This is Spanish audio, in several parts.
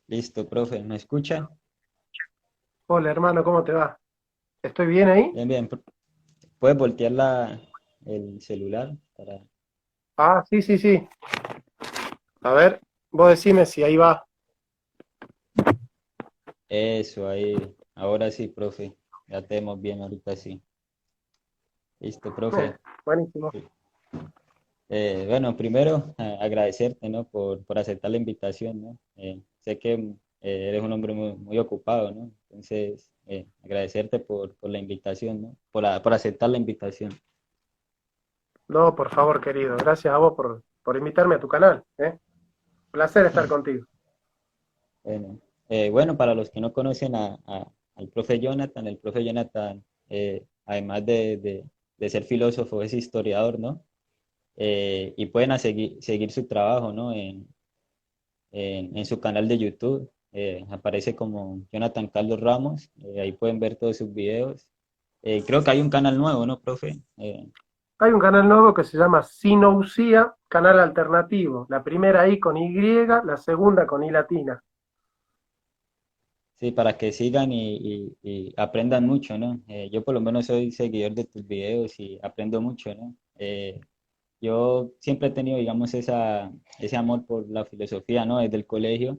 Listo, profe, ¿me escucha? Hola hermano, ¿cómo te va? ¿Estoy bien ahí? Bien, bien. ¿Puedes voltear el celular para Ah, sí, sí, sí. A ver, vos decime si ahí va. eso? Ahí, ahora sí, profe. Ya te vemos bien, ahorita sí. Listo, profe. Buenísimo. Bueno, primero agradecerte, ¿no? Por aceptar la invitación, ¿no? Sé que eres un hombre muy ocupado, ¿no? Entonces, agradecerte por la invitación, ¿no? Por aceptar la invitación. No, por favor, querido. Gracias a vos por invitarme a tu canal, ¿eh? Placer estar contigo. Bueno, bueno, para los que no conocen al profe Jonathan, el profe Jonathan, además de ser filósofo, es historiador, ¿no? Y pueden seguir su trabajo, ¿no? En su canal de YouTube. Aparece como Jonathan Carlos Ramos. Ahí pueden ver todos sus videos. Creo que hay un canal nuevo, ¿no, profe? Hay un canal nuevo que se llama Sinousia, canal alternativo. La primera I con Y, la segunda con I latina. Sí, para que sigan y aprendan mucho, ¿no? Yo por lo menos soy seguidor de tus videos y aprendo mucho, ¿no? Yo siempre he tenido, digamos, ese amor por la filosofía, ¿no? Desde el colegio.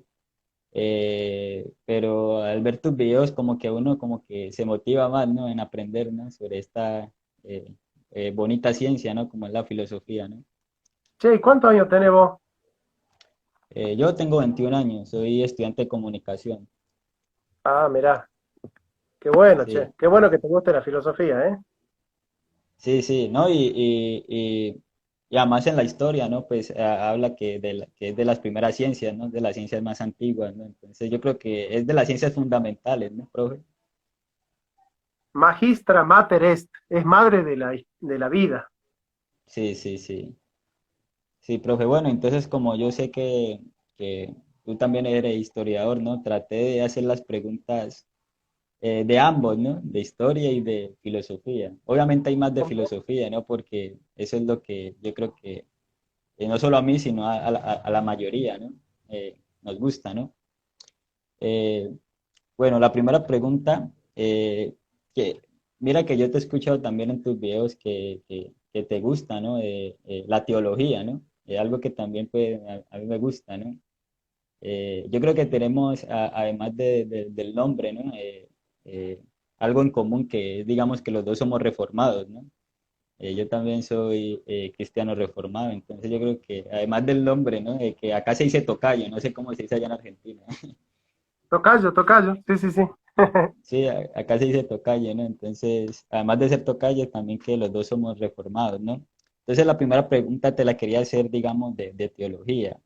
Pero al ver tus videos, como que uno como que se motiva más, ¿no? En aprender, ¿no? Sobre esta eh, bonita ciencia, ¿no? Como es la filosofía, ¿no? Che, ¿y cuántos años tenés vos? Yo tengo 21 años, soy estudiante de comunicación. Ah, mirá. Qué bueno, che. Sí, Qué bueno que te guste la filosofía, ¿eh? sí, sí, ¿no? Y además en la historia, ¿no? Pues habla que es de las primeras ciencias, ¿no? De las ciencias más antiguas, ¿no? Entonces yo creo que es de las ciencias fundamentales, ¿no, profe? Magistra mater est. Es madre de la vida. Sí, sí, sí. Sí, profe. Bueno, entonces como yo sé que tú también eres historiador, ¿no? Traté de hacer las preguntas de ambos, ¿no? De historia y de filosofía. Obviamente hay más de filosofía, ¿no? Porque eso es lo que yo creo que no solo a mí, sino a la mayoría, ¿no? Nos gusta, ¿no? Eh, bueno, la primera pregunta, que mira que yo te he escuchado también en tus videos que te gusta, ¿no? La teología, ¿no? Algo que también pues, a mí me gusta, ¿no? Yo creo que tenemos, además del nombre, ¿no? Eh, algo en común que es, digamos, que los dos somos reformados, ¿no? Yo también soy cristiano reformado, entonces yo creo que además del nombre, ¿no? Que acá se dice tocayo, no sé cómo se dice allá en Argentina. Tocayo, tocayo. Sí, sí, sí. Sí, acá se dice tocayo, ¿no? Entonces, además de ser tocayo, también que los dos somos reformados, ¿no? Entonces, la primera pregunta te la quería hacer, digamos, de teología.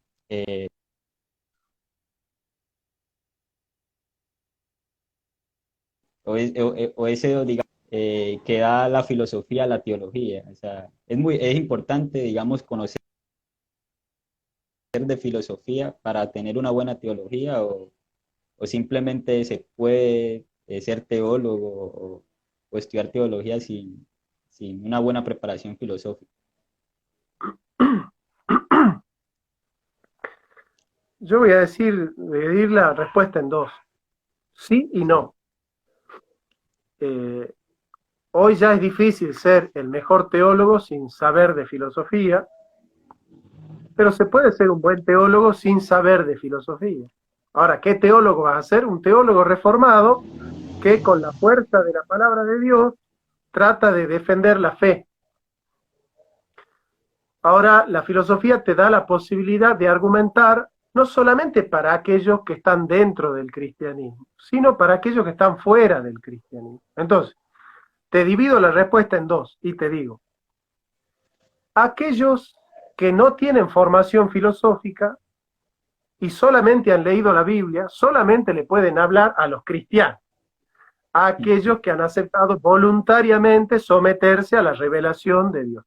O ese, digamos, que da la filosofía a la teología. O sea, es importante, digamos, conocer de filosofía para tener una buena teología o simplemente se puede ser teólogo o estudiar teología sin una buena preparación filosófica. Yo voy a dividir la respuesta en dos, sí y Sí. no. Eh, Hoy ya es difícil ser el mejor teólogo sin saber de filosofía, pero se puede ser un buen teólogo sin saber de filosofía. Ahora, ¿qué teólogo vas a ser? Un teólogo reformado que con la fuerza de la palabra de Dios trata de defender la fe. Ahora, la filosofía te da la posibilidad de argumentar no solamente para aquellos que están dentro del cristianismo, sino para aquellos que están fuera del cristianismo. Entonces, te divido la respuesta en dos y te digo, aquellos que no tienen formación filosófica y solamente han leído la Biblia, solamente le pueden hablar a los cristianos, a aquellos que han aceptado voluntariamente someterse a la revelación de Dios.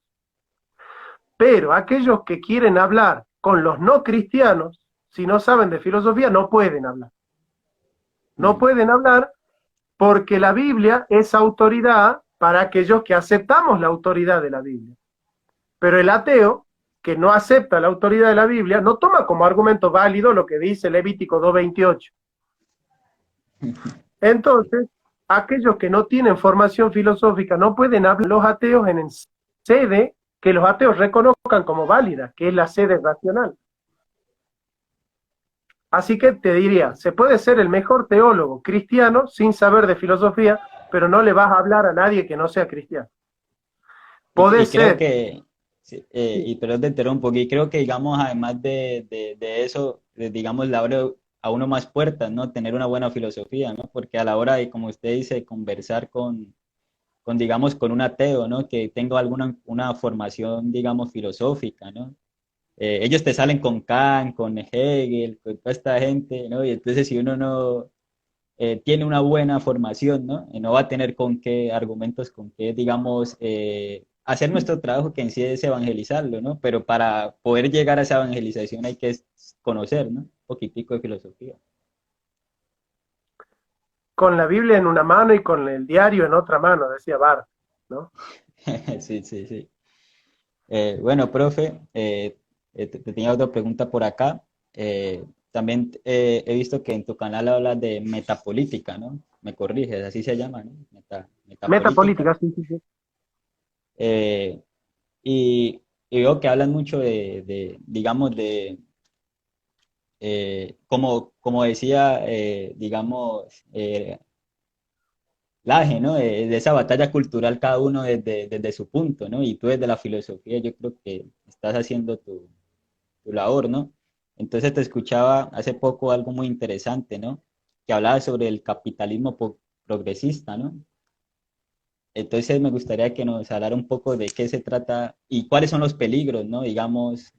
Pero aquellos que quieren hablar con los no cristianos, si no saben de filosofía, no pueden hablar. No pueden hablar porque la Biblia es autoridad para aquellos que aceptamos la autoridad de la Biblia. Pero el ateo, que no acepta la autoridad de la Biblia, no toma como argumento válido lo que dice Levítico 2:28. Entonces, aquellos que no tienen formación filosófica no pueden hablar los ateos en sede que los ateos reconozcan como válida, que es la sede racional. Así que te diría, se puede ser el mejor teólogo cristiano sin saber de filosofía, pero no le vas a hablar a nadie que no sea cristiano. Y creo Ser. que, sí, y perdón te interrumpo, y creo que, digamos, además de eso, digamos, le abre a uno más puertas, ¿no? Tener una buena filosofía, ¿no? Porque a la hora de, como usted dice, conversar digamos, con un ateo, ¿no? Que tenga una formación, digamos, filosófica, ¿no? Ellos te salen con Kant, con Hegel, con toda esta gente, ¿no? Y entonces si uno no tiene una buena formación, ¿no? No va a tener con qué argumentos, con qué, digamos, hacer nuestro trabajo que en sí es evangelizarlo, ¿no? Pero para poder llegar a esa evangelización hay que conocer, ¿no? Un poquitico de filosofía. Con la Biblia en una mano y con el diario en otra mano, decía Barth, ¿no? Sí, sí, sí. Bueno, profe, te tenía otra pregunta por acá. También he visto que en tu canal hablas de metapolítica, ¿no? Me corriges, así se llama, ¿no? Metapolítica. Metapolítica, sí, sí, sí. Eh, y veo que hablan mucho digamos, como decía, digamos, Laje, ¿no? De esa batalla cultural cada uno desde su punto, ¿no? Y tú desde la filosofía yo creo que estás haciendo tu labor, ¿no? Entonces te escuchaba hace poco algo muy interesante, ¿no? Que hablaba sobre el capitalismo progresista, ¿no? Entonces me gustaría que nos hablara un poco de qué se trata y cuáles son los peligros, ¿no? Digamos,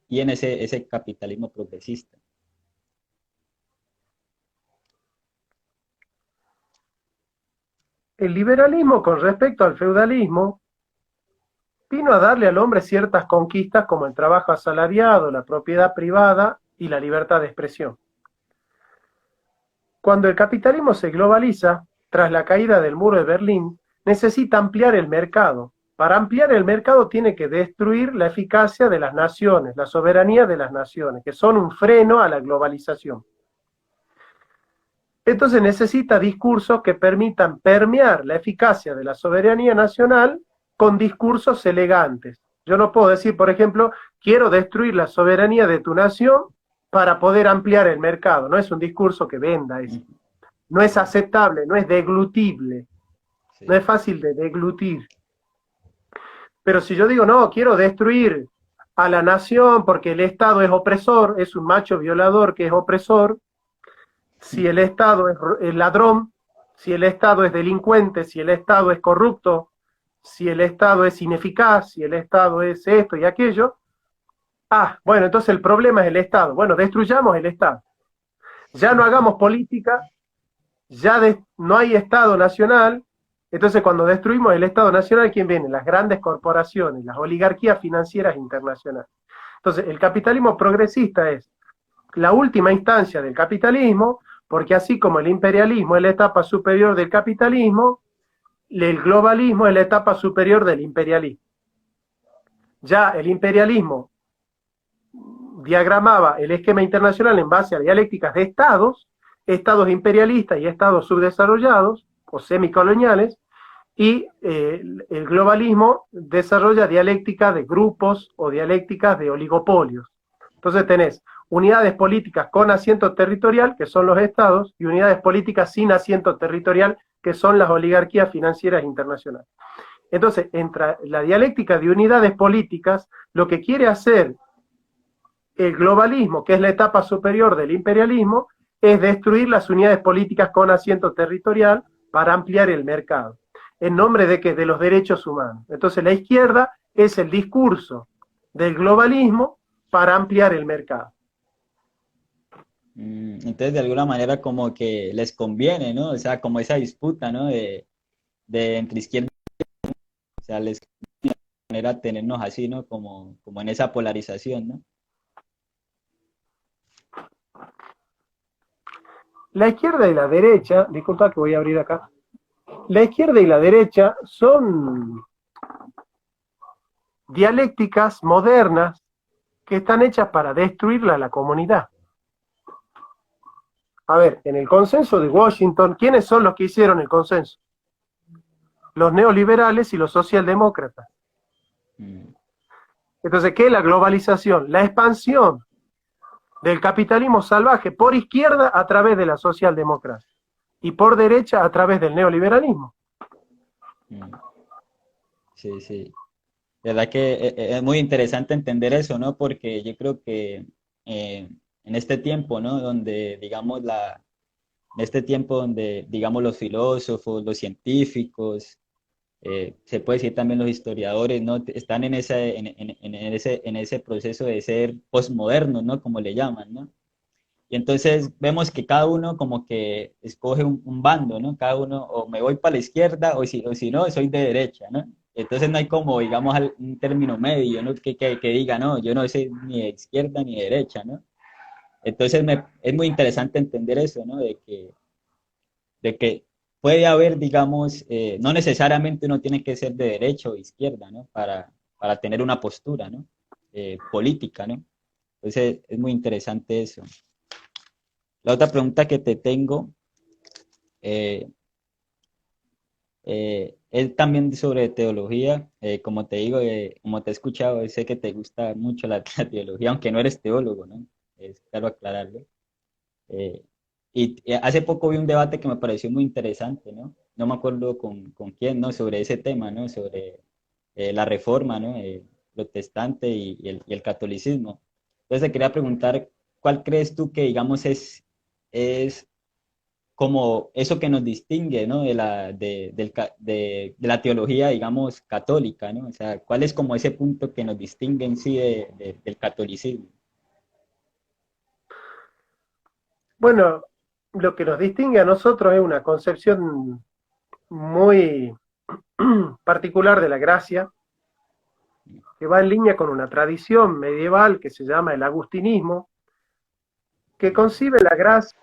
tiene ese capitalismo progresista. El liberalismo con respecto al feudalismo vino a darle al hombre ciertas conquistas como el trabajo asalariado, la propiedad privada y la libertad de expresión. Cuando el capitalismo se globaliza, tras la caída del muro de Berlín, necesita ampliar el mercado. Para ampliar el mercado tiene que destruir la eficacia de las naciones, la soberanía de las naciones, que son un freno a la globalización. Entonces necesita discursos que permitan permear la eficacia de la soberanía nacional con discursos elegantes. Yo no puedo decir, por ejemplo, quiero destruir la soberanía de tu nación para poder ampliar el mercado. No es un discurso que venda eso. No es aceptable, no es deglutible. Sí. No es fácil de deglutir. Pero si yo digo, no, quiero destruir a la nación porque el Estado es opresor, es un macho violador que es opresor, si el Estado es ladrón, si el Estado es delincuente, si el Estado es corrupto, si el Estado es ineficaz, si el Estado es esto y aquello, bueno, entonces el problema es el Estado. Bueno, destruyamos el Estado. Ya no hagamos política, no hay Estado nacional, entonces cuando destruimos el Estado nacional, ¿quién viene? Las grandes corporaciones, las oligarquías financieras internacionales. Entonces, el capitalismo progresista es la última instancia del capitalismo, porque así como el imperialismo es la etapa superior del capitalismo, el globalismo es la etapa superior del imperialismo. Ya el imperialismo diagramaba el esquema internacional en base a dialécticas de estados, estados imperialistas y estados subdesarrollados o semicoloniales, y el globalismo desarrolla dialéctica de grupos o dialécticas de oligopolios. Entonces tenés unidades políticas con asiento territorial, que son los estados, y unidades políticas sin asiento territorial, que son las oligarquías financieras internacionales. Entonces, entre la dialéctica de unidades políticas, lo que quiere hacer el globalismo, que es la etapa superior del imperialismo, es destruir las unidades políticas con asiento territorial para ampliar el mercado. ¿En nombre de qué? De los derechos humanos. Entonces, la izquierda es el discurso del globalismo para ampliar el mercado. Entonces, de alguna manera, como que les conviene, ¿no? O sea, como esa disputa, ¿no? De entre izquierda, o sea, les conviene de alguna manera tenernos así, ¿no? Como en esa polarización, ¿no? La izquierda y la derecha, disculpa que voy a abrir acá, la izquierda y la derecha son dialécticas modernas que están hechas para destruirla a la comunidad. A ver, en el consenso de Washington, ¿quiénes son los que hicieron el consenso? Los neoliberales y los socialdemócratas. Entonces, ¿qué es la globalización? La expansión del capitalismo salvaje por izquierda a través de la socialdemocracia y por derecha a través del neoliberalismo. Sí, sí. La verdad que es muy interesante entender eso, ¿no? Porque yo creo que en este tiempo, ¿no? Donde, digamos, en este tiempo donde, digamos, los filósofos, los científicos, se puede decir también los historiadores, ¿no? Están en ese proceso de ser postmodernos, ¿no? Como le llaman, ¿no? Y entonces vemos que cada uno como que escoge un bando, ¿no? Cada uno o me voy para la izquierda o si no, soy de derecha, ¿no? Entonces no hay como, digamos, un término medio, ¿no? Que diga, no, yo no soy ni de izquierda ni de derecha, ¿no? Entonces es muy interesante entender eso, ¿no? De que puede haber, digamos, no necesariamente uno tiene que ser de derecha o de izquierda, ¿no? Para tener una postura, ¿no? Política, ¿no? Entonces es muy interesante eso. La otra pregunta que te tengo eh, es también sobre teología. Como te digo, como te he escuchado, sé que te gusta mucho la teología, aunque no eres teólogo, ¿no? Es claro aclararlo. Eh, y hace poco vi un debate que me pareció muy interesante, ¿no? No me acuerdo con quién, ¿no? Sobre ese tema, ¿no? Sobre la reforma, ¿no? Protestante y el catolicismo. Entonces te quería preguntar, ¿cuál crees tú que, digamos, es como eso que nos distingue, ¿no? De la teología, digamos, católica, ¿no? O sea, ¿cuál es como ese punto que nos distingue en sí del catolicismo? Bueno, lo que nos distingue a nosotros es una concepción muy particular de la gracia, que va en línea con una tradición medieval que se llama el agustinismo, que concibe la gracia.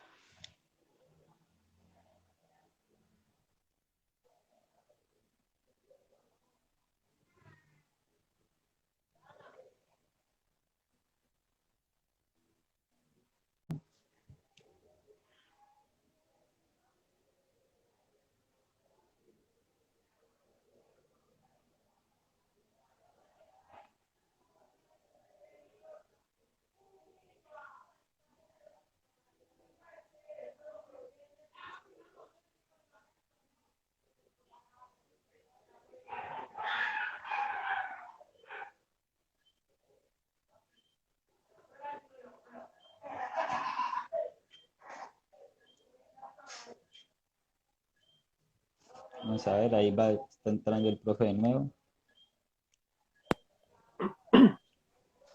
Vamos a ver, ahí va, está entrando el profe de nuevo.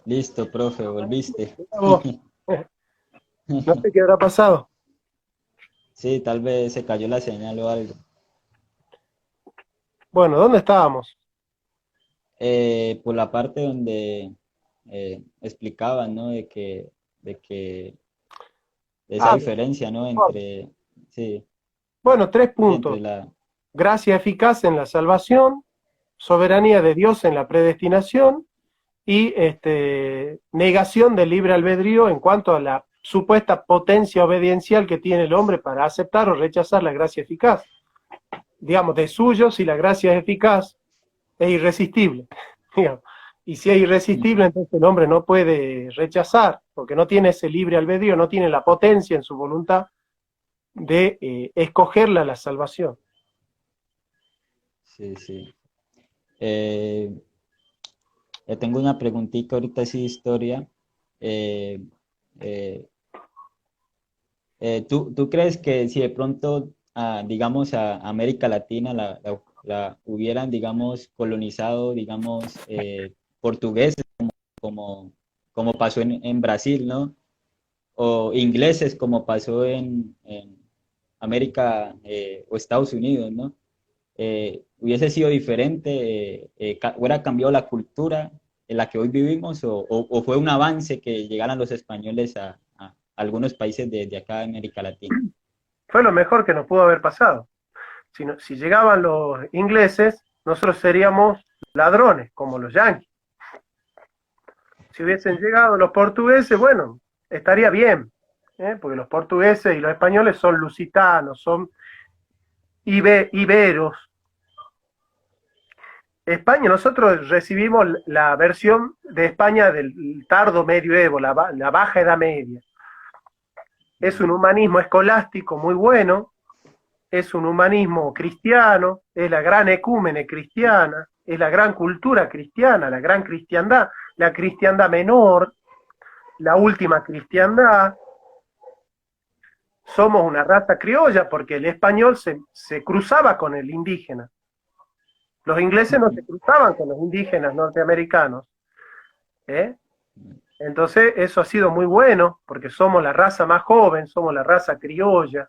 Listo, profe, volviste. No sé qué habrá pasado. Sí, tal vez se cayó la señal o algo. Bueno, ¿dónde estábamos? Por la parte donde explicaban, ¿no? De esa Ah, diferencia, ¿no? Entre, sí, bueno, 3 puntos. entre la, Gracia eficaz en la salvación, soberanía de Dios en la predestinación y negación del libre albedrío en cuanto a la supuesta potencia obediencial que tiene el hombre para aceptar o rechazar la gracia eficaz. Digamos, de suyo, si la gracia es eficaz, es irresistible. Digamos. Y si es irresistible, entonces el hombre no puede rechazar, porque no tiene ese libre albedrío, no tiene la potencia en su voluntad de escogerla la salvación. sí, sí. Eh, tengo una preguntita ahorita, sí, historia. Eh, eh, ¿tú crees que si de pronto, digamos, a América Latina la hubieran, digamos, colonizado, digamos, portugueses, como, como pasó en Brasil, ¿no? O ingleses, como pasó en América o Estados Unidos, ¿no? Hubiese sido diferente, hubiera cambiado la cultura en la que hoy vivimos o fue un avance que llegaran los españoles a algunos países de acá de América Latina. Fue lo mejor que nos pudo haber pasado. Si llegaban los ingleses, nosotros seríamos ladrones, como los yanquis. Si hubiesen llegado los portugueses, bueno, estaría bien, porque los portugueses y los españoles son lusitanos, son iberos. España, nosotros recibimos la versión de España del tardo medioevo, la baja edad media. Es un humanismo escolástico muy bueno, es un humanismo cristiano, es la gran ecúmene cristiana, es la gran cultura cristiana, la gran cristiandad, la cristiandad menor, la última cristiandad. Somos una raza criolla porque el español se cruzaba con el indígena. Los ingleses no se cruzaban con los indígenas norteamericanos. ¿eh? Entonces eso ha sido muy bueno porque somos la raza más joven, somos la raza criolla.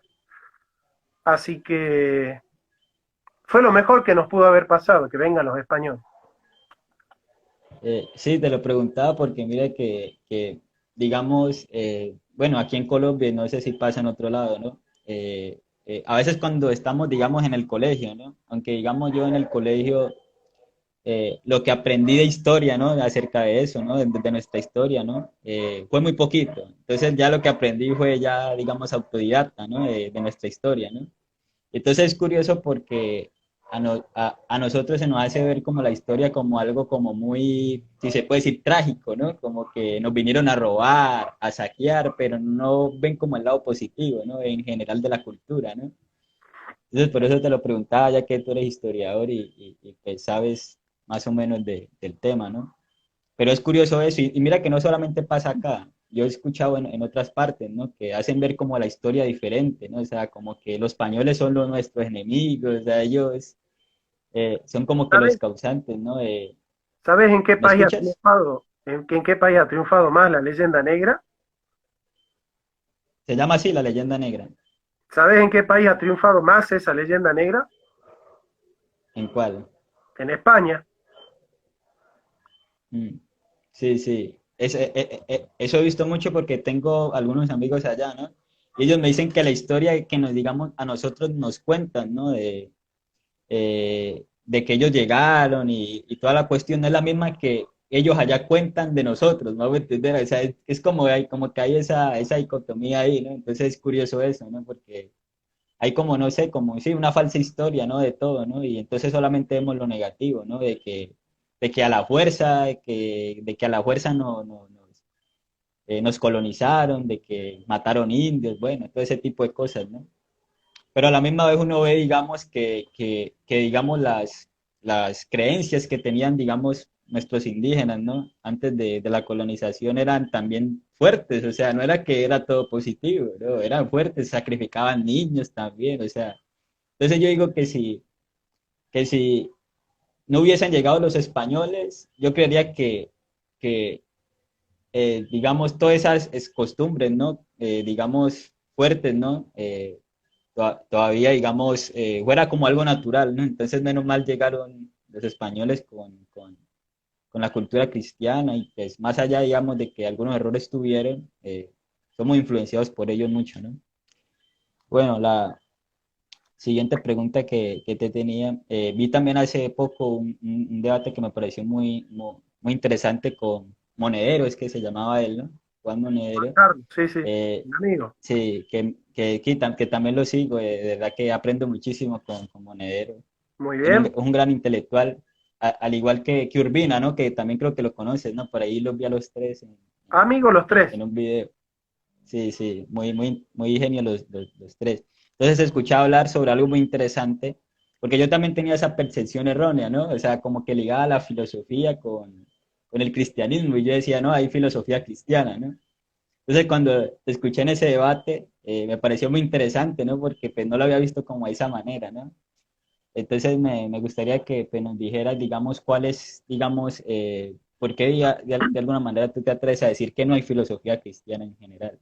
Así que fue lo mejor que nos pudo haber pasado, que vengan los españoles. Sí, te lo preguntaba porque mira que digamos, bueno, aquí en Colombia, no sé si pasa en otro lado, ¿no? A veces cuando estamos, digamos, en el colegio, ¿no? Aunque digamos yo en el colegio, lo que aprendí de historia, ¿no? Acerca de eso, ¿no? De nuestra historia, ¿no? Fue muy poquito. Entonces ya lo que aprendí fue ya, digamos, autodidacta, ¿no? De nuestra historia, ¿no? Entonces es curioso porque a nosotros se nos hace ver como la historia como algo como muy, si se puede decir, trágico, ¿no? Como que nos vinieron a robar, a saquear, pero no ven como el lado positivo, ¿no? En general de la cultura, ¿no? Entonces por eso te lo preguntaba, ya que tú eres historiador y pues sabes más o menos del tema, ¿no? Pero es curioso eso, y mira que no solamente pasa acá, yo he escuchado en otras partes, ¿no? Que hacen ver como la historia diferente, ¿no? O sea, como que los españoles son los nuestros enemigos, o sea, ellos son como que los ¿Sabes, causantes, ¿no? ¿Sabes en qué ¿Me país ha escuchas? triunfado? ¿En qué país ha triunfado más la leyenda negra? Se llama así la leyenda negra. ¿Sabes en qué país ha triunfado más esa leyenda negra? ¿En cuál? En España. Mm. Sí, sí. Eso he visto mucho porque tengo algunos amigos allá, ¿no? Y ellos me dicen que la historia que nos, digamos, a nosotros nos cuentan, ¿no? De que ellos llegaron y toda la cuestión no es la misma que ellos allá cuentan de nosotros, ¿no? ¿Entender? O sea, es como que hay esa dicotomía ahí, ¿no? Entonces es curioso eso, ¿no? Porque hay como, no sé, como, sí, una falsa historia, ¿no? De todo, ¿no? Y entonces solamente vemos lo negativo, ¿no? De que a la fuerza, de que a la fuerza nos colonizaron, de que mataron indios, bueno, todo ese tipo de cosas, ¿no? Pero a la misma vez uno ve, digamos, que digamos, las creencias que tenían, digamos, nuestros indígenas, ¿no? Antes de la colonización eran también fuertes, o sea, no era que era todo positivo, ¿no? Eran fuertes, sacrificaban niños también, o sea. Entonces yo digo que si no hubiesen llegado los españoles, yo creería que digamos, todas esas costumbres, ¿no? Digamos, fuertes, ¿no? Todavía, digamos, fuera como algo natural, ¿no? Entonces, menos mal llegaron los españoles con la cultura cristiana y pues más allá, digamos, de que algunos errores tuvieron, somos influenciados por ellos mucho, ¿no? Bueno, la siguiente pregunta que te tenía, vi también hace poco un debate que me pareció muy interesante con Monedero, es que se llamaba él, ¿no? Juan Juan Monedero. Carlos, sí, sí, Eh, un amigo. sí, que también lo sigo, de verdad que aprendo muchísimo con Monedero. Muy Es bien. un gran intelectual, al igual que Urbina, ¿no? Que también creo que lo conoces, ¿no? Por ahí los vi a los tres Amigos los tres. en un video. Sí, sí, muy genio los tres. Entonces escuchaba hablar sobre algo muy interesante, porque yo también tenía esa percepción errónea, ¿no? O sea, como que ligaba la filosofía con el cristianismo, y yo decía, no, hay filosofía cristiana, ¿no? Entonces cuando te escuché en ese debate, me pareció muy interesante, ¿no? Porque pues no lo había visto como de esa manera, ¿no? Entonces me gustaría que pues, nos dijeras, digamos, cuál es, digamos, por qué de alguna manera tú te atreves a decir que no hay filosofía cristiana en general.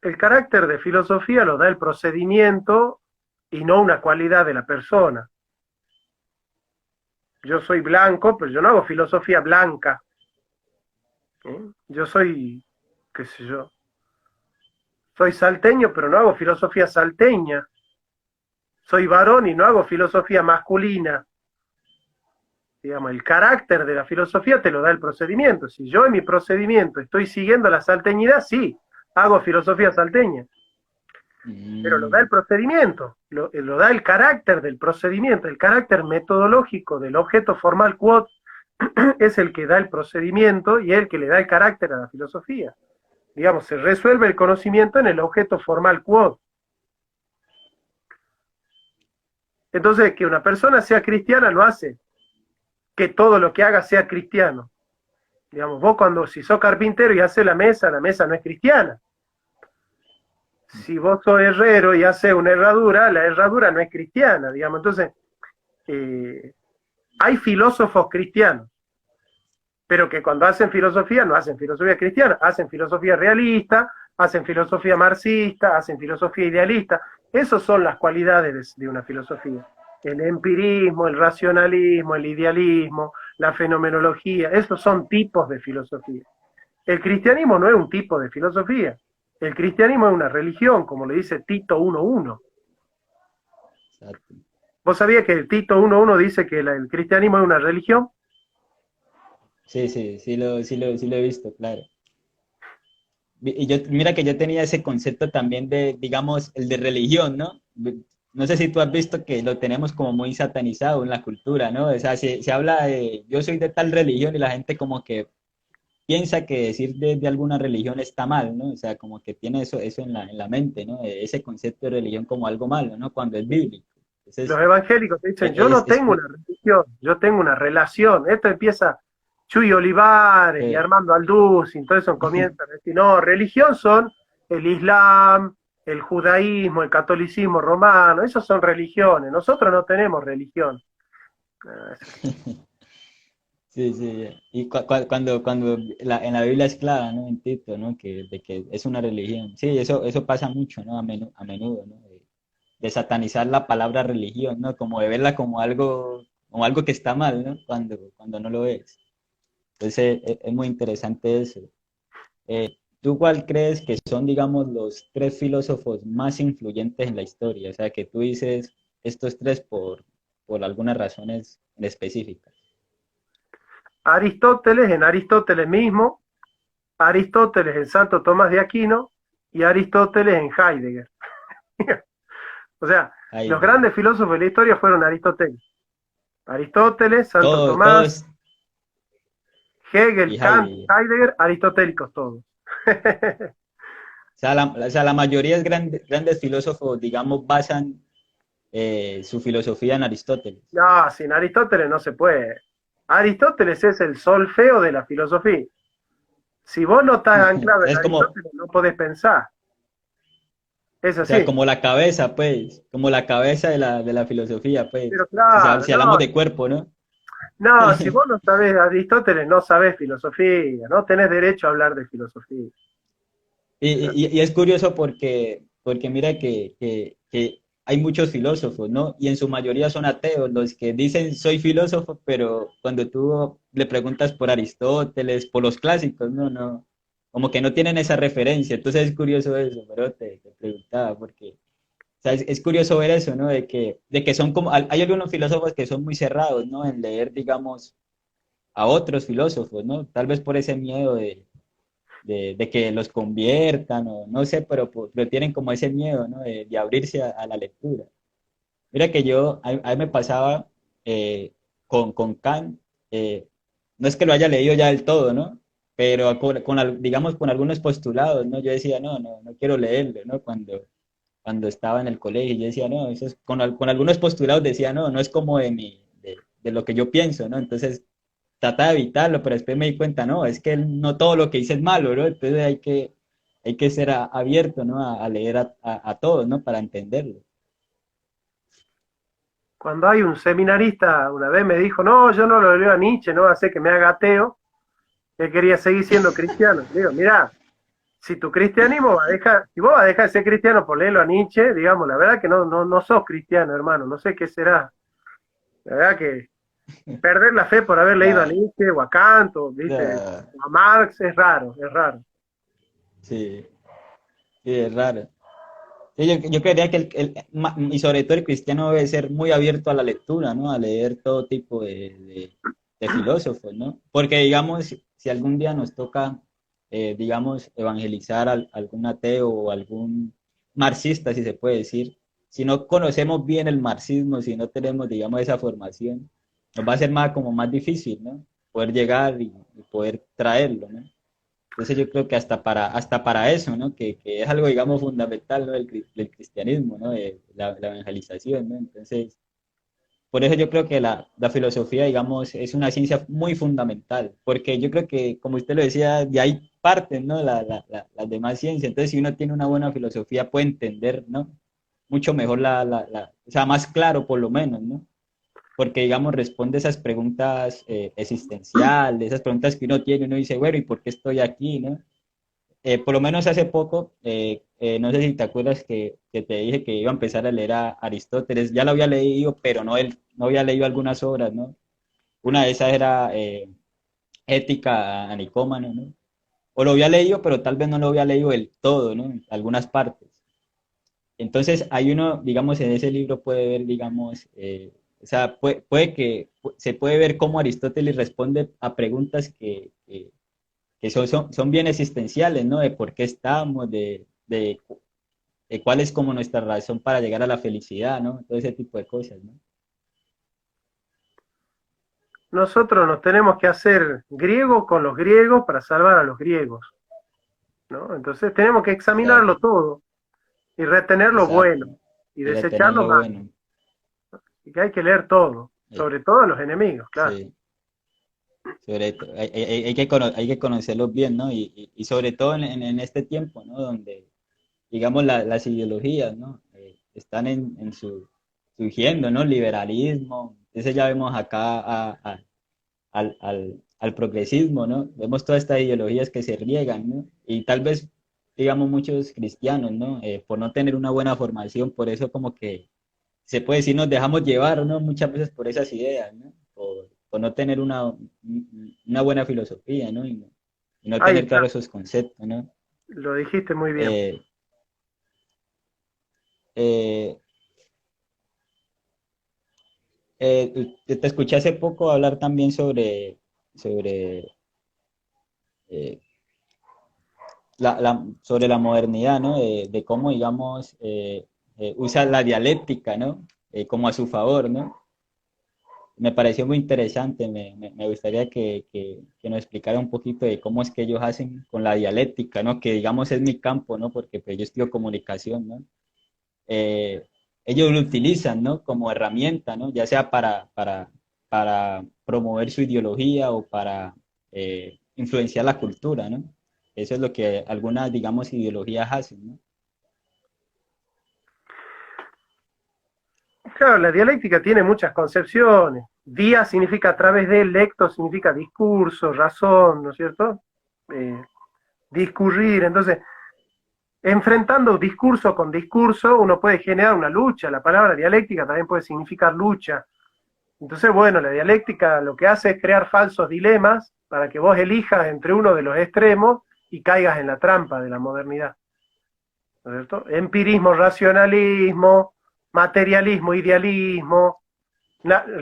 El carácter de filosofía lo da el procedimiento y no una cualidad de la persona. Yo soy blanco, pero yo no hago filosofía blanca. Yo soy, qué sé yo, soy salteño, pero no hago filosofía salteña. Soy varón y no hago filosofía masculina. digamos, el carácter de la filosofía te lo da el procedimiento. Si yo en mi procedimiento estoy siguiendo la salteñidad, sí, hago filosofía salteña, pero lo da el Mm, procedimiento, lo da el carácter del procedimiento, el carácter metodológico del objeto formal quod es el que da el procedimiento y es el que le da el carácter a la filosofía. Digamos, se resuelve el conocimiento en el objeto formal quod. Entonces, que una persona sea cristiana no hace que todo lo que haga sea cristiano. Digamos, vos cuando, si sos carpintero y haces la mesa no es cristiana. Si vos sos herrero y haces una herradura, la herradura no es cristiana, digamos. Entonces, eh, hay filósofos cristianos, pero que cuando hacen filosofía no hacen filosofía cristiana, hacen filosofía realista, hacen filosofía marxista, hacen filosofía idealista. Esas son las cualidades de una filosofía. El empirismo, el racionalismo, el idealismo, la fenomenología, esos son tipos de filosofía. El cristianismo no es un tipo de filosofía. El cristianismo es una religión, como le dice Tito 1.1. exacto. ¿Vos sabías que el Tito 1.1 dice que el cristianismo es una religión? Sí, sí, sí lo he visto, claro. Y yo, mira que yo tenía ese concepto también de, digamos, el de religión, ¿no? No sé si tú has visto que lo tenemos como muy satanizado en la cultura, ¿no? O sea, se habla de, yo soy de tal religión y la gente como que piensa que decir de alguna religión está mal, ¿no? O sea, como que tiene eso en la mente, ¿no? Ese concepto de religión como algo malo, ¿no? Cuando es bíblico. Los Entonces, evangélicos te dicen, yo no es, tengo una religión, yo tengo una relación. Esto empieza Chuy Olivares y que- Armando Alducin, todo eso comienza a decir, no, religión son el Islam, el judaísmo, el catolicismo romano, esos son religiones, nosotros no tenemos religión. Ah, Sí, sí, y cuando en la Biblia es clara, ¿no? En Tito, ¿no? Que, de que es una religión. Sí, eso pasa mucho, ¿no? A menudo, ¿no? De satanizar la palabra religión, ¿no? Como de verla como algo que está mal, ¿no? Cuando no lo es. Entonces, es muy interesante eso. ¿Tú cuál crees que son, digamos, los tres filósofos más influyentes en la historia? O sea, que tú dices estos tres por algunas razones específicas. Aristóteles en Aristóteles mismo, Aristóteles en Santo Tomás de Aquino y Aristóteles en Heidegger. O sea, los Heidegger. grandes filósofos de la historia fueron Aristóteles. Aristóteles, Santo Tomás, Todos, Hegel, y Kant, Heidegger. Heidegger, aristotélicos todos. O sea, la mayoría de grandes filósofos, digamos, basan su filosofía en Aristóteles. No, sin Aristóteles no se puede. Aristóteles es el solfeo de la filosofía. Si vos no estás anclado en Es como, o Aristóteles, no podés pensar. Es sea, así. como la cabeza, pues, como la cabeza de la filosofía, pues, Pero claro, si hablamos de cuerpo, ¿no? no, si vos no sabés Aristóteles, no sabés filosofía, no tenés derecho a hablar de filosofía. Y es curioso porque mira que hay muchos filósofos, ¿no? Y en su mayoría son ateos, los que dicen soy filósofo, pero cuando tú le preguntas por Aristóteles, por los clásicos, no, no, como que no tienen esa referencia. Entonces es curioso eso, pero te preguntaba, porque o sea, es curioso ver eso, ¿no? De que son como, hay algunos filósofos que son muy cerrados, ¿no? En leer, digamos, a otros filósofos, ¿no? Tal vez por ese miedo de que los conviertan o no sé, pero tienen como ese miedo, ¿no? De abrirse a la lectura. Mira que a mí me pasaba con Kant, no es que lo haya leído ya del todo, ¿no? Pero digamos, con algunos postulados, ¿no? Yo decía, no quiero leerlo, ¿no? Cuando estaba en el colegio, yo decía, no, eso es, con algunos postulados decía, no es como de lo que yo pienso, ¿no? Entonces trata de evitarlo, pero después me di cuenta, no, es que no todo lo que dice es malo, ¿no? Entonces hay que ser abierto, ¿no? A leer a todos, ¿no? Para entenderlo. Cuando hay un seminarista, una vez me dijo, no, yo no lo leo a Nietzsche, no hace que me haga ateo, él quería seguir siendo cristiano. Le digo, mirá, si tu cristianismo va a dejar, si vos vas a dejar de ser cristiano por leerlo a Nietzsche, digamos, la verdad que no sos cristiano, hermano, no sé qué será. La verdad que perder la fe por haber leído a La, Nietzsche o a Kant o, ¿viste? la- A Marx es raro, es raro. sí, sí, es raro. Sí, yo creería que y sobre todo el cristiano debe ser muy abierto a la lectura, ¿no? A leer todo tipo de filósofos, ¿no? Porque, digamos, si algún día nos toca, digamos, evangelizar a algún ateo o algún marxista, si se puede decir, si no conocemos bien el marxismo, si no tenemos, digamos, esa formación, nos va a ser más, como más difícil, ¿no? Poder llegar y poder traerlo, ¿no? Entonces yo creo que hasta para eso, ¿no? Que es algo, digamos, fundamental, ¿no? Del cristianismo, ¿no? De la evangelización, ¿no? Entonces, por eso yo creo que la filosofía, digamos, es una ciencia muy fundamental, porque yo creo que, como usted lo decía, de ahí parten, ¿no? Las demás ciencias. Entonces, si uno tiene una buena filosofía, puede entender, ¿no? Mucho mejor o sea, más claro por lo menos, ¿no? Porque, digamos, responde esas preguntas existenciales, esas preguntas que uno tiene, uno dice, bueno, ¿y por qué estoy aquí, no? Por lo menos hace poco, no sé si te acuerdas que te dije que iba a empezar a leer a Aristóteles, ya lo había leído, pero no había leído algunas obras, ¿no? Una de esas era Ética a Nicómaco, ¿no? O lo había leído, pero tal vez no lo había leído del todo, ¿no? Algunas partes. Entonces, hay uno, digamos, en ese libro puede ver, digamos, o sea, se puede ver cómo Aristóteles responde a preguntas que son bien existenciales, ¿no? De por qué estamos, de cuál es como nuestra razón para llegar a la felicidad, ¿no? Todo ese tipo de cosas, ¿no? Nosotros nos tenemos que hacer griegos con los griegos para salvar a los griegos, ¿no? Entonces tenemos que examinarlo Exacto, todo y retener lo bueno exacto. y Y desechar retener lo lo malo. bueno. Y que hay que leer todo, eh, sobre todo a los enemigos, claro. sí, hay que conocerlos bien, ¿no? Y sobre todo en este tiempo, ¿no? Donde, digamos, las ideologías, ¿no? Están surgiendo, ¿no? Liberalismo. Entonces ya vemos acá al progresismo, ¿no? Vemos todas estas ideologías que se riegan, ¿no? Y tal vez, digamos, muchos cristianos, ¿no? Por no tener una buena formación, por eso como que se puede decir nos dejamos llevar, ¿no? Muchas veces por esas ideas, ¿no? Por no tener una buena filosofía, ¿no? Y no Ahí tener está, claros esos conceptos, ¿no? lo dijiste muy bien. Eh, eh, te escuché hace poco hablar también sobre eh, sobre la modernidad, ¿no? De cómo, digamos, usa la dialéctica, ¿no? Como a su favor, ¿no? Me pareció muy interesante, me gustaría que nos explicara un poquito de cómo es que ellos hacen con la dialéctica, ¿no? Que digamos es mi campo, ¿no? Porque pues, yo estudio comunicación, ¿no? Eh, ellos lo utilizan, ¿no? Como herramienta, ¿no? Ya sea para promover su ideología o para influenciar la cultura, ¿no? Eso es lo que algunas, digamos, ideologías hacen, ¿no? Claro, la dialéctica tiene muchas concepciones. Día significa a través de, lecto significa discurso, razón, ¿no es cierto? Eh, discurrir. Entonces, enfrentando discurso con discurso, uno puede generar una lucha. La palabra dialéctica también puede significar lucha. Entonces, bueno, la dialéctica lo que hace es crear falsos dilemas para que vos elijas entre uno de los extremos y caigas en la trampa de la modernidad. ¿No es cierto? Empirismo, racionalismo, materialismo, idealismo,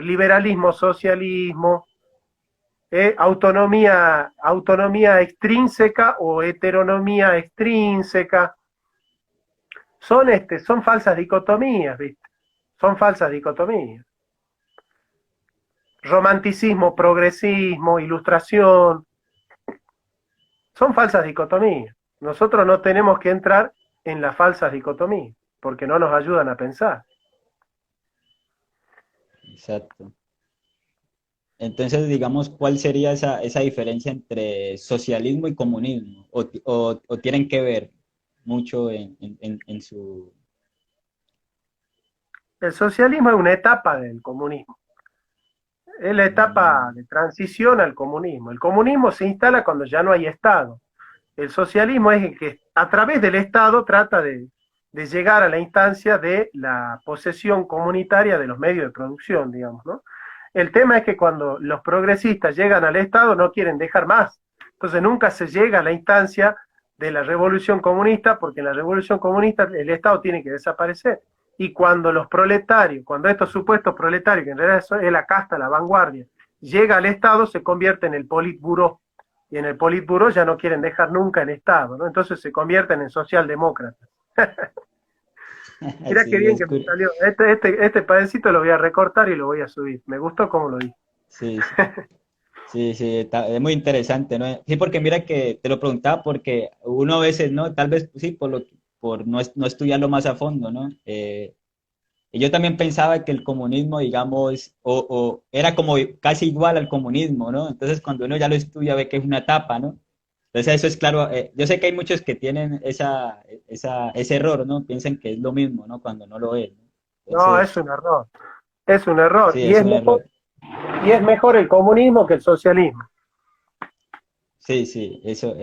liberalismo, socialismo, autonomía extrínseca o heteronomía extrínseca. Son falsas dicotomías, ¿viste? Son falsas dicotomías. Romanticismo, progresismo, ilustración, son falsas dicotomías. Nosotros no tenemos que entrar en las falsas dicotomías, porque no nos ayudan a pensar. Exacto. Entonces, digamos, ¿cuál sería esa diferencia entre socialismo y comunismo? O tienen que ver mucho en su... El socialismo es una etapa del comunismo. Es la etapa Mm, de transición al comunismo. El comunismo se instala cuando ya no hay Estado. El socialismo es el que a través del Estado trata de llegar a la instancia de la posesión comunitaria de los medios de producción, digamos, ¿no? El tema es que cuando los progresistas llegan al Estado no quieren dejar más. Entonces nunca se llega a la instancia de la revolución comunista, porque en la revolución comunista el Estado tiene que desaparecer. Y cuando los proletarios, cuando estos supuestos proletarios, que en realidad es la casta, la vanguardia, llega al Estado, se convierte en el Politburó. Y en el Politburó ya no quieren dejar nunca el Estado, ¿no? Entonces se convierten en socialdemócratas. Mirá qué Sí, bien que me salió. Este pedacito lo voy a recortar y lo voy a subir. Me gustó cómo lo dije. sí, sí. Sí, sí, es muy interesante, ¿no? Sí, porque mira que te lo preguntaba porque uno a veces, ¿no? Tal vez, sí, por no estudiarlo más a fondo, ¿no? Y yo también pensaba que el comunismo, digamos, o era como casi igual al comunismo, ¿no? Entonces, cuando uno ya lo estudia, ve que es una etapa, ¿no? Entonces, eso es claro. Yo sé que hay muchos que tienen ese error, ¿no? Piensan que es lo mismo, ¿no? Cuando no lo es, ¿no? No, es Entonces, un error. Es un error. sí, es un error. Y es mejor el comunismo que el socialismo. Sí, sí, eso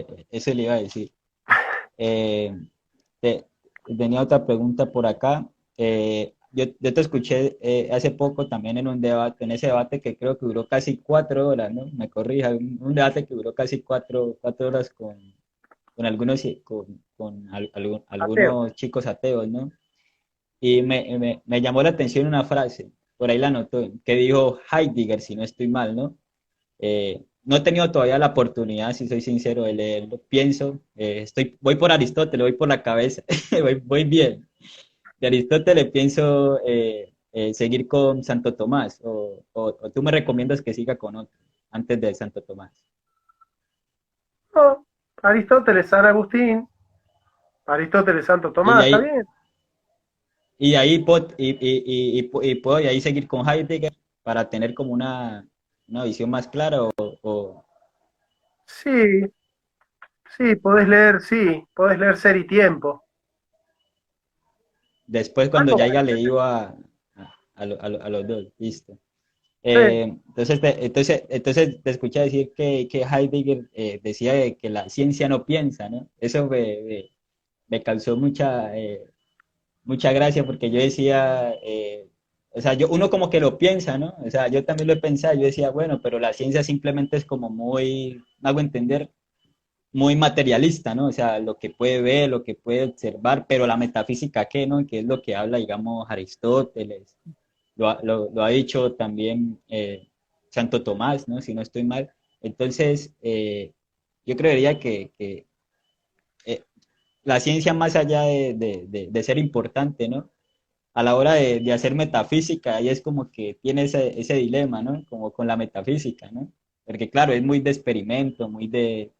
le iba a decir. Eh, te- Tenía otra pregunta por acá. Yo te escuché hace poco también en un debate, en ese debate que creo que duró casi 4 horas, ¿no? Me corrija, un debate que duró casi cuatro horas con algunos, Ateo. algunos chicos ateos, ¿no? Y me llamó la atención una frase, por ahí la anotó, que dijo Heidegger, si no estoy mal, ¿no? No he tenido todavía la oportunidad, si soy sincero, de leerlo. Pienso, voy por Aristóteles, voy por la cabeza, voy bien. De Aristóteles pienso seguir con Santo Tomás, o tú me recomiendas que siga con otro, antes de Santo Tomás. No, Aristóteles, San Agustín, Aristóteles, Santo Y de Tomás, ¿está ahí, bien? y de ahí, puedo de ahí seguir con Heidegger para tener como una visión más clara, o Sí, sí, podés leer Ser y Tiempo. después cuando Algo ya para haya entender. leído a los dos, listo. Sí, Entonces te escuché decir que Heidegger decía que la ciencia no piensa, ¿no? Eso me causó mucha gracia porque yo decía, o sea, uno como que lo piensa, ¿no? O sea, yo también lo he pensado, yo decía, bueno, pero la ciencia simplemente es como muy, me hago entender, muy materialista, ¿no? O sea, lo que puede ver, lo que puede observar, pero la metafísica, ¿qué, no? Que es lo que habla, digamos, Aristóteles, lo ha dicho también Santo Tomás, ¿no? Si no estoy mal. Entonces, yo creería que eh, la ciencia, más allá de ser importante, ¿no? A la hora de hacer metafísica, ahí es como que tiene ese dilema, ¿no? Como con la metafísica, ¿no? Porque claro, es muy de experimento, muy de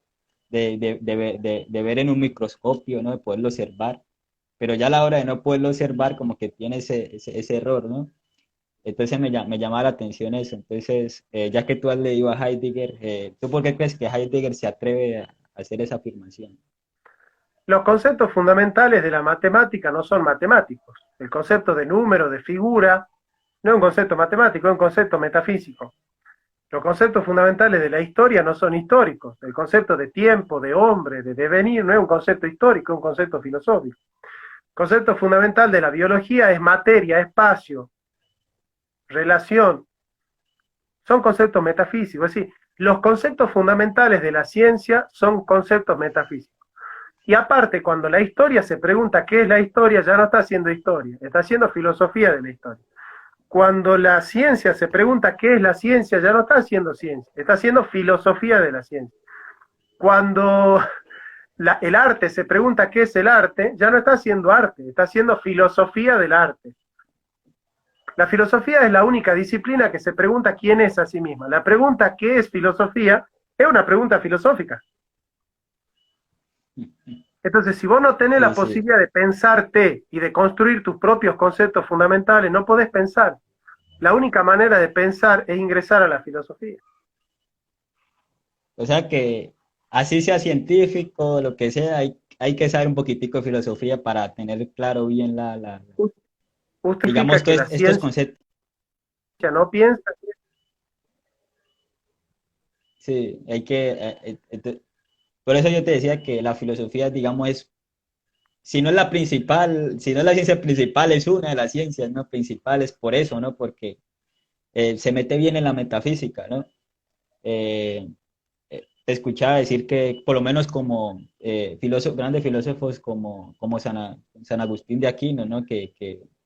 ver en un microscopio, ¿no? De poderlo observar, pero ya a la hora de no poderlo observar, como que tiene ese error, ¿no? Entonces me llama la atención eso. Entonces, ya que tú has leído a Heidegger, ¿tú por qué crees que Heidegger se atreve a hacer esa afirmación? los conceptos fundamentales de la matemática no son matemáticos. El concepto de número, de figura, no es un concepto matemático, es un concepto metafísico. Los conceptos fundamentales de la historia no son históricos. El concepto de tiempo, de hombre, de devenir, no es un concepto histórico, es un concepto filosófico. El concepto fundamental de la biología es materia, espacio, relación. Son conceptos metafísicos. Es decir, los conceptos fundamentales de la ciencia son conceptos metafísicos. Y aparte, cuando la historia se pregunta qué es la historia, ya no está haciendo historia, está haciendo filosofía de la historia. Cuando la ciencia se pregunta qué es la ciencia, ya no está haciendo ciencia, está haciendo filosofía de la ciencia. Cuando el arte se pregunta qué es el arte, ya no está haciendo arte, está haciendo filosofía del arte. La filosofía es la única disciplina que se pregunta quién es a sí misma. La pregunta qué es filosofía es una pregunta filosófica. Entonces, si vos no tenés Sí, la sí. posibilidad de pensarte y de construir tus propios conceptos fundamentales, no podés pensar. La única manera de pensar es ingresar a la filosofía. O sea que así sea científico, lo que sea, hay que saber un poquitico de filosofía para tener claro bien digamos, Justifica que todos la estos ciencia conceptos. no piensa. Sí, por eso yo te decía que la filosofía, digamos, si no es la principal, si no es la ciencia principal, es una de las ciencias, ¿no? Principales, por eso, ¿no? Porque se mete bien en la metafísica, ¿no? Eh, te escuchaba decir que por lo menos como grandes filósofos como San Agustín de Aquino, ¿no? Que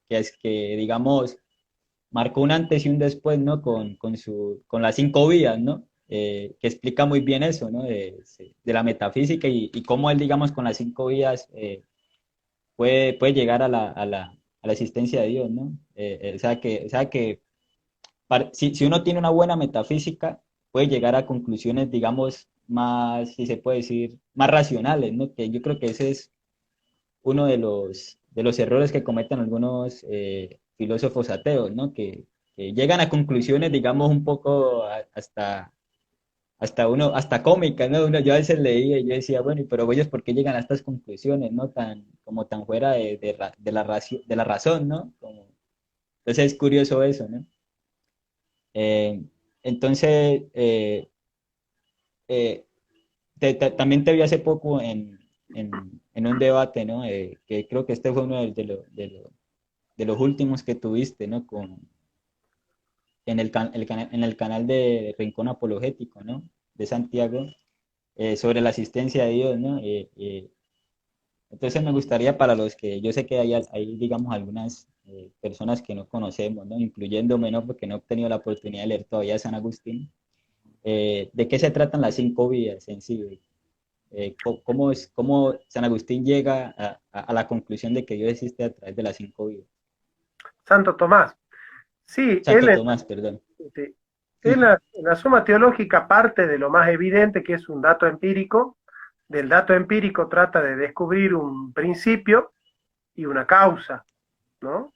es que, digamos, marcó un antes y un después, ¿no? Con las cinco vías, ¿no? Que explica muy bien eso, ¿no? De la metafísica y cómo él, digamos, con las cinco vías puede llegar a la existencia de Dios, ¿no? O sea que si uno tiene una buena metafísica, puede llegar a conclusiones, digamos, más, si se puede decir, más racionales, ¿no? Que yo creo que ese es uno de los errores que cometen algunos filósofos ateos, ¿no? Que llegan a conclusiones, digamos, un poco hasta cómicas, ¿no? Yo a veces leía y yo decía, bueno, pero ellos, ¿por qué llegan a estas conclusiones, ¿no? Como tan fuera de la razón, ¿no? Entonces es curioso eso, ¿no? Eh, entonces, eh, también te vi hace poco en un debate, ¿no? Que creo que este fue uno de los últimos que tuviste, ¿no? En el canal de Rincón Apologético, ¿no? De Santiago, sobre la asistencia de Dios, ¿no? Entonces me gustaría para los que yo sé que hay digamos, algunas personas que no conocemos, ¿no? Incluyéndome, ¿no? Porque no he tenido la oportunidad de leer todavía San Agustín. ¿De qué se tratan las cinco vías en sí? ¿Cómo San Agustín llega a la conclusión de que Dios existe a través de las cinco vías? Santo Tomás. Sí, Santo Tomás, perdón. sí, en la Suma Teológica parte de lo más evidente, que es un dato empírico. Del dato empírico trata de descubrir un principio y una causa, ¿no?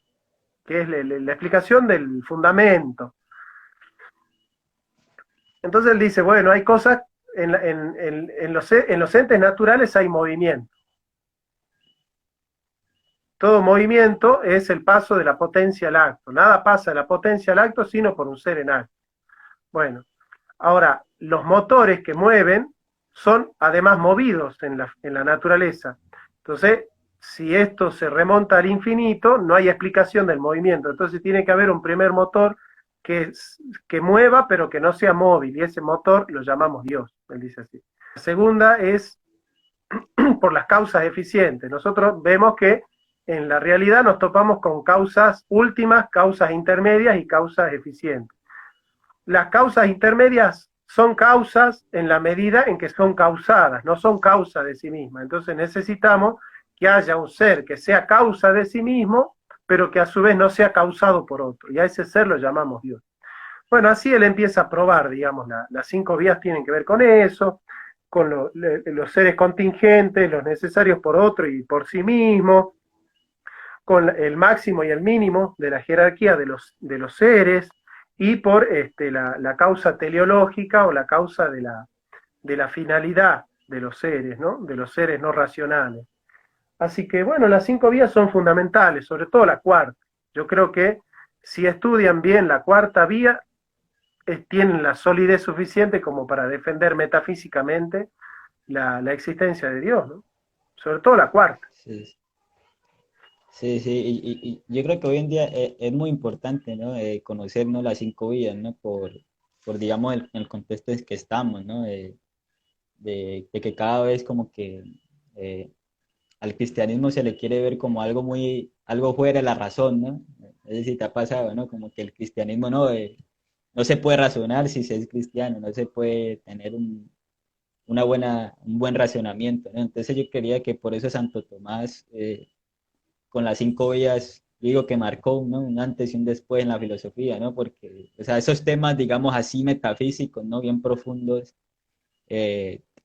Que es la explicación del fundamento. Entonces él dice, bueno, hay cosas, en los entes naturales hay movimiento. Todo movimiento es el paso de la potencia al acto. Nada pasa de la potencia al acto sino por un ser en acto. Bueno, ahora, los motores que mueven son además movidos en la naturaleza. Entonces, si esto se remonta al infinito, no hay explicación del movimiento. Entonces tiene que haber un primer motor que mueva, pero que no sea móvil. Y ese motor lo llamamos Dios, él dice así. La segunda es por las causas eficientes. Nosotros vemos que en la realidad nos topamos con causas últimas, causas intermedias y causas eficientes. Las causas intermedias son causas en la medida en que son causadas, no son causa de sí mismas. Entonces necesitamos que haya un ser que sea causa de sí mismo, pero que a su vez no sea causado por otro. Y a ese ser lo llamamos Dios. Bueno, así él empieza a probar, digamos, las cinco vías tienen que ver con eso, con los seres contingentes, los necesarios por otro y por sí mismo, con el máximo y el mínimo de la jerarquía de los seres, y por la causa teleológica o la causa de la finalidad de los seres, ¿no? De los seres no racionales. Así que, bueno, las cinco vías son fundamentales, sobre todo la cuarta. Yo creo que si estudian bien la cuarta vía, tienen la solidez suficiente como para defender metafísicamente la existencia de Dios, ¿no? Sobre todo la cuarta. Sí, sí, sí, y yo creo que hoy en día es muy importante, ¿no? Conocer, ¿no? Las cinco vías, ¿no? Por digamos, el contexto en que estamos, ¿no? De que cada vez como que eh, al cristianismo se le quiere ver como algo fuera de la razón, ¿no? No sé si te ha pasado, ¿no? Como que el cristianismo no se puede razonar si se es cristiano, no se puede tener un buen racionamiento, ¿no? Entonces yo quería que por eso Santo Tomás, con las cinco vías, digo que marcó, ¿no? Un antes y un después en la filosofía, ¿no? Porque, o sea, esos temas, digamos así, metafísicos, ¿no? Bien profundos,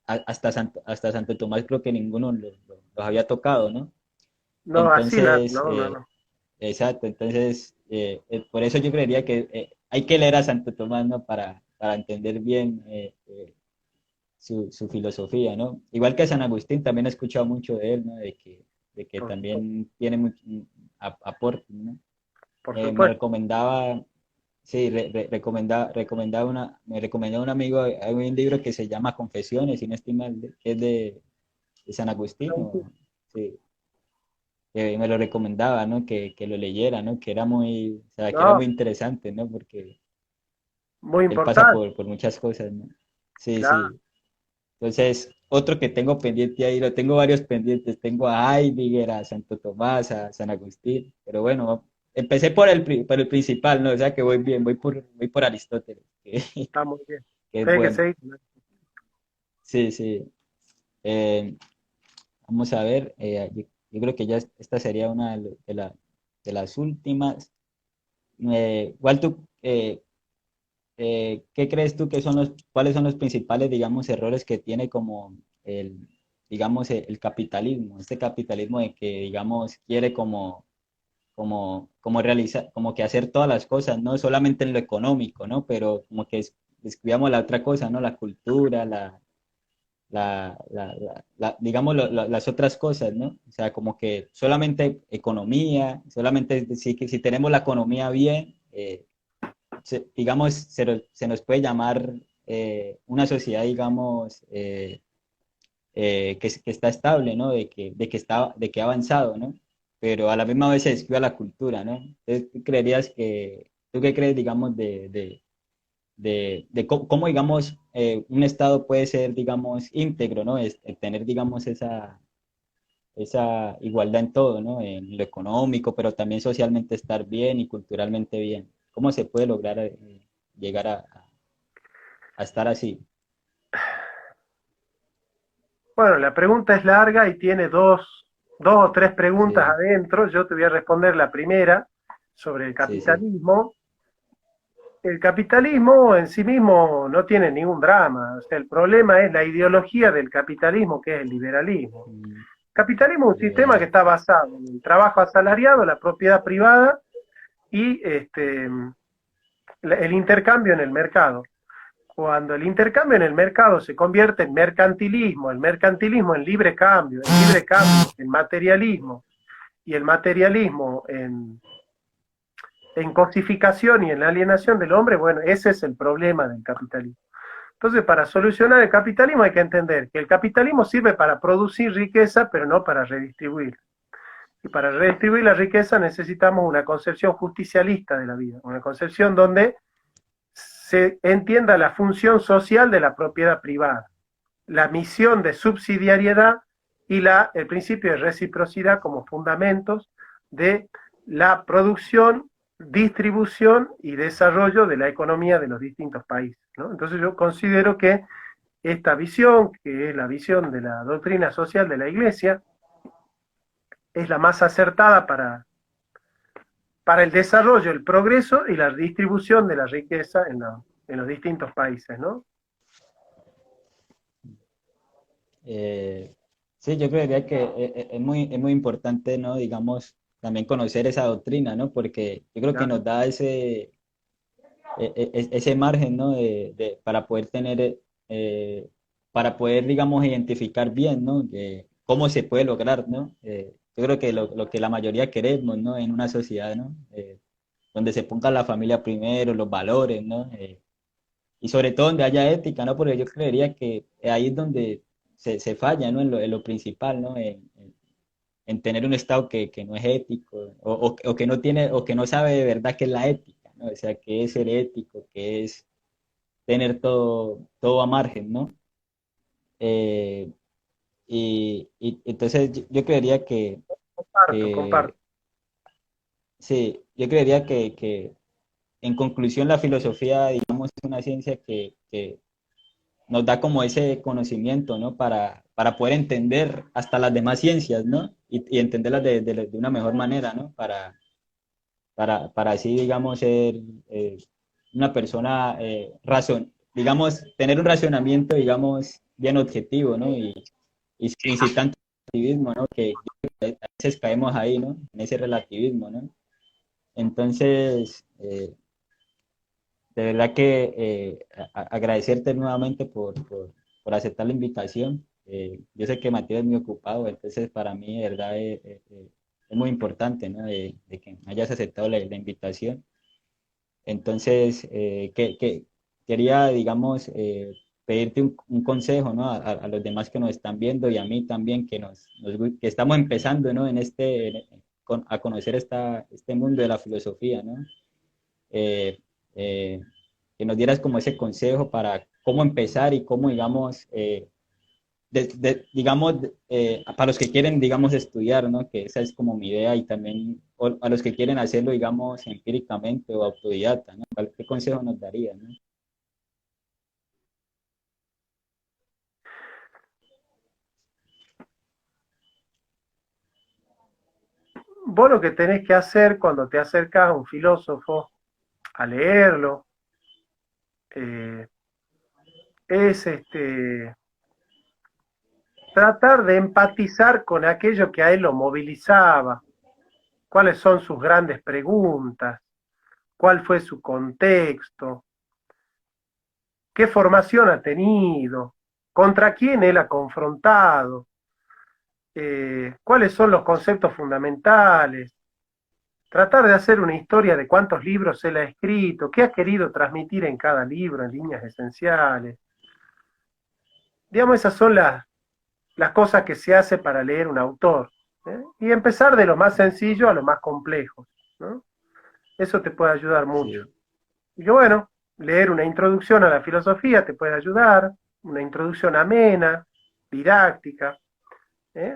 hasta Santo Tomás creo que ninguno los había tocado, ¿no? No, así no, Entonces, no, no, no. exacto, entonces, por eso yo creería que hay que leer a Santo Tomás, ¿no? Para entender bien su filosofía, ¿no? Igual que a San Agustín, también he escuchado mucho de él, ¿no? De que Por supuesto. también tiene mucho aporte, ¿no? Por Me supuesto. recomendaba, sí, me recomendó un amigo, hay un libro que se llama Confesiones, si no estoy mal, que es de San Agustín, sí, que me lo recomendaba, ¿no? Que lo leyera, ¿no? O sea, que era No, muy interesante, ¿no? Porque muy él pasa importante, por muchas cosas, ¿no? Sí, claro. sí. Entonces, otro que tengo pendiente ahí, lo tengo varios pendientes, tengo a Heidegger, a Santo Tomás, a San Agustín, pero bueno, empecé por el principal, ¿no? O sea que voy bien, voy por Aristóteles, Está muy bien. que es Hay que bueno. seguir. Sí, sí. Eh, Vamos a ver, yo creo que ya esta sería una de las últimas. Igual tú, ¿qué crees tú que son cuáles son los principales, digamos, errores que tiene como digamos, el capitalismo? Este capitalismo de que, digamos, quiere como realizar, como que hacer todas las cosas, no solamente en lo económico, ¿no? Pero como que descuidamos la otra cosa, ¿no? La cultura, digamos, las otras cosas, ¿no? O sea, como que solamente economía, solamente si tenemos la economía bien, digamos, se nos puede llamar una sociedad, digamos, que está estable, ¿no? De que ha avanzado, ¿no? Pero a la misma vez se descuida la cultura, ¿no? Entonces, ¿tú qué crees, digamos, de cómo, digamos, un Estado puede ser, digamos, íntegro, ¿no? Tener, digamos, esa igualdad en todo, ¿no? En lo económico, pero también socialmente estar bien y culturalmente bien. ¿Cómo se puede lograr llegar a estar así? Bueno, la pregunta es larga y tiene dos o tres preguntas Sí, adentro. Yo te voy a responder la primera sobre el sí, sí. capitalismo. El capitalismo en sí mismo no tiene ningún drama. O sea, el problema es la ideología del capitalismo, que es el liberalismo. Mm, El capitalismo es un sistema que liberal. está basado en el trabajo asalariado, la propiedad privada y el intercambio en el mercado. Cuando el intercambio en el mercado se convierte en mercantilismo, el mercantilismo en libre cambio, el libre cambio en materialismo y el materialismo en cosificación y en la alienación del hombre, bueno, ese es el problema del capitalismo. Entonces, para solucionar el capitalismo hay que entender que el capitalismo sirve para producir riqueza, pero no para redistribuir. Y para redistribuir la riqueza necesitamos una concepción justicialista de la vida, una concepción donde se entienda la función social de la propiedad privada, la misión de subsidiariedad y el principio de reciprocidad como fundamentos de la producción, distribución y desarrollo de la economía de los distintos países, ¿no? Entonces yo considero que esta visión, que es la visión de la doctrina social de la Iglesia, es la más acertada para el desarrollo, el progreso y la distribución de la riqueza en los distintos países, ¿no? Eh, sí, yo creería que es muy importante, ¿no? Digamos, también conocer esa doctrina, ¿no? Porque yo creo que ¿Ya? nos da ese margen, ¿no? Para poder eh, para poder, digamos, identificar bien, ¿no? Cómo se puede lograr, ¿no? Yo creo que lo que la mayoría queremos, ¿no? En una sociedad, ¿no? Donde se ponga la familia primero, los valores, ¿no? Y sobre todo donde haya ética, ¿no? Porque yo creería que ahí es donde se falla, ¿no? En lo principal, ¿no? En tener un Estado que no es ético o que no tiene o que no sabe de verdad qué es la ética, ¿no? O sea, qué es ser ético, qué es tener todo a margen, ¿no? Eh, y entonces yo creería Comparto. que sí, yo creería que en conclusión la filosofía, digamos, es una ciencia que nos da como ese conocimiento, ¿no? Para poder entender hasta las demás ciencias, ¿no? Y entenderlas de una mejor manera, ¿no? Para así, digamos, ser una persona, digamos, tener un racionamiento, digamos, bien objetivo, ¿no? Y sin tanto relativismo, ¿no? Que a veces caemos ahí, ¿no? En ese relativismo, ¿no? Entonces, de verdad que agradecerte nuevamente por aceptar la invitación. Yo sé que Matías es muy ocupado, entonces para mí, de verdad, es muy importante, ¿no? De que me hayas aceptado la invitación. Entonces, quería, digamos, pedirte un consejo, ¿no? A los demás que nos están viendo y a mí también, que estamos empezando, ¿no? A conocer este mundo de la filosofía, ¿no? Eh, eh, que nos dieras como ese consejo para cómo empezar y cómo, digamos, digamos, para los que quieren, digamos, estudiar, ¿no? Que esa es como mi idea y también a los que quieren hacerlo, digamos, empíricamente o autodidacta, ¿no? ¿Qué consejo nos daría, ¿no? Vos lo que tenés que hacer cuando te acercas a un filósofo a leerlo eh, es tratar de empatizar con aquello que a él lo movilizaba, cuáles son sus grandes preguntas, cuál fue su contexto, qué formación ha tenido, contra quién él ha confrontado, cuáles son los conceptos fundamentales, tratar de hacer una historia de cuántos libros él ha escrito, qué ha querido transmitir en cada libro en líneas esenciales. Digamos, esas son las cosas que se hace para leer un autor. Y empezar de lo más sencillo a lo más complejo, ¿no? Eso te puede ayudar mucho. Sí, Y que bueno, leer una introducción a la filosofía te puede ayudar, una introducción amena, didáctica.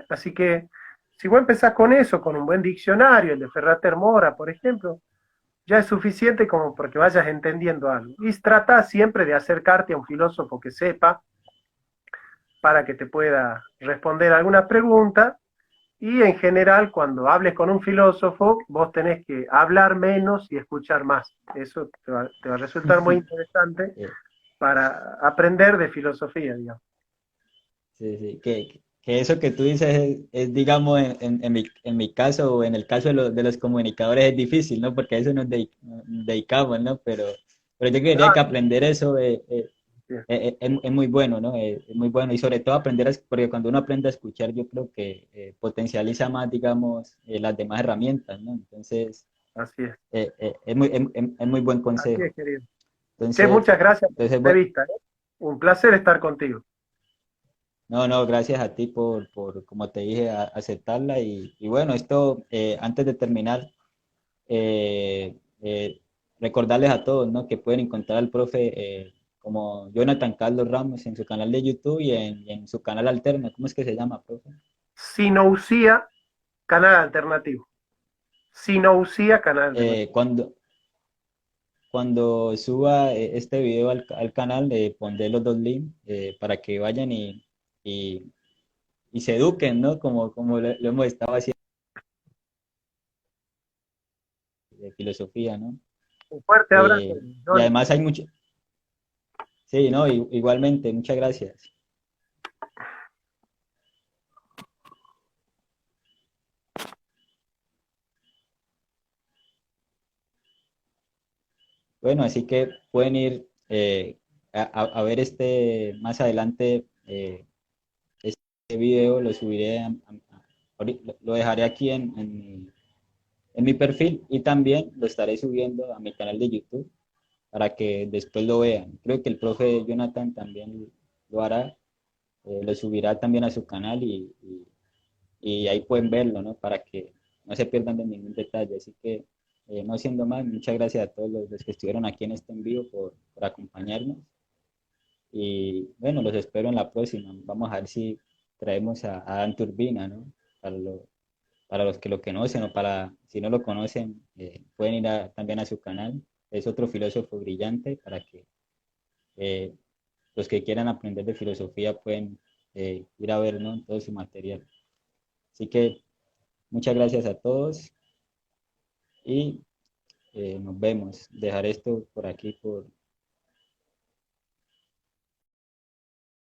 Así que si vos empezás con eso, con un buen diccionario, el de Ferrater Mora, por ejemplo, ya es suficiente como porque vayas entendiendo algo. Y trata siempre de acercarte a un filósofo que sepa para que te pueda responder alguna pregunta. Y en general, cuando hables con un filósofo, vos tenés que hablar menos y escuchar más. Eso te va a resultar muy interesante eh, para aprender de filosofía, digamos. sí, sí. Que eso que tú dices digamos, en mi caso o en el caso de los comunicadores es difícil, ¿no? Porque a eso nos dedicamos, ¿no? Pero yo quería que Claro, aprender eso sí, es muy bueno, ¿no? Es muy bueno y sobre todo aprender, porque cuando uno aprende a escuchar, yo creo que potencializa más, digamos, las demás herramientas, ¿no? Entonces, así es, es muy buen así consejo. es, querido. Che, Entonces, muchas gracias por la entonces, bueno, entrevista, ¿eh? Un placer estar contigo. no, no, gracias a ti como te dije, aceptarla y bueno, esto, antes de terminar, eh, eh, recordarles a todos, ¿no? Que pueden encontrar al profe como Jonathan Carlos Ramos en su canal de YouTube y en su canal alterno. ¿Cómo es que se llama, profe? Sinousia, canal alternativo. Sinousia, canal alternativo. Eh, cuando, cuando suba este video al canal, pondré los dos links para que vayan y, y se eduquen, ¿no? Como lo hemos estado haciendo de filosofía, ¿no? Un fuerte abrazo, Y Johnny. además hay mucho, sí, ¿no? Igualmente, muchas gracias. Bueno, así que pueden ir a ver más adelante este video, lo subiré, lo dejaré aquí en mi perfil y también lo estaré subiendo a mi canal de YouTube para que después lo vean. Creo que el profe Jonathan también lo hará, lo subirá también a su canal y ahí pueden verlo, ¿no? Para que no se pierdan de ningún detalle. Así que, no siendo más, muchas gracias a todos los que estuvieron aquí en este envío por acompañarnos. Y bueno, los espero en la próxima. Vamos a ver si traemos a Dan Turbina, ¿no? Para, para los que lo conocen o para si no lo conocen, pueden ir también a su canal. Es otro filósofo brillante para que eh, los que quieran aprender de filosofía pueden ir a ver, ¿no? Todo su material. Así que muchas gracias a todos y nos vemos. Dejaré esto por aquí